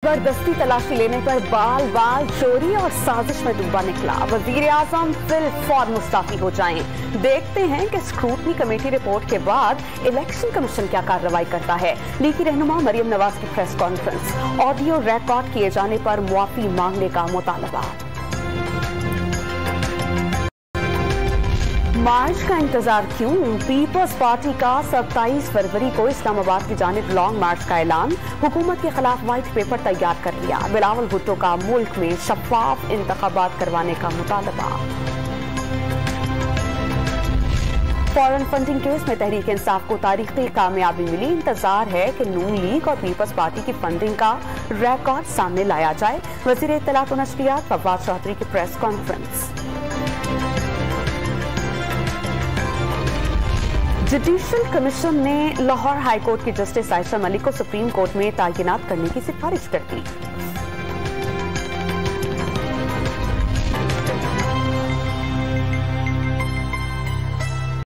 जबरदस्ती तलाशी लेने पर बाल बाल चोरी और साजिश में डूबा निकला। वजीर आजम फिल फौर मुस्ताफी हो जाएं। देखते हैं कि स्क्रूटनी कमेटी रिपोर्ट के बाद इलेक्शन कमीशन क्या कार्रवाई करता है। लीगी रहनुमा मरियम नवाज की प्रेस कॉन्फ्रेंस, ऑडियो रिकॉर्ड किए जाने पर मुआफी मांगने का मुतालबा। मार्च का इंतजार क्यों? पीपल्स पार्टी का 27 फरवरी को इस्लामाबाद की जानिब लॉन्ग मार्च का ऐलान। हुकूमत के खिलाफ व्हाइट पेपर तैयार कर लिया। बिलावल भुट्टो का मुल्क में शफाफ इंतखाबात करवाने का मुतालबा। फॉरेन फंडिंग केस में तहरीक इंसाफ को तारीखी कामयाबी मिली। इंतजार है कि नून लीग और पीपल्स पार्टी की फंडिंग का रिकॉर्ड सामने लाया जाए। वजीर इत्तलात व नशरियात फवाद चौधरी की प्रेस कॉन्फ्रेंस। जुडिशल कमीशन ने लाहौर हाईकोर्ट की जस्टिस आयशा मलिक को सुप्रीम कोर्ट में तैनात करने की सिफारिश कर दी।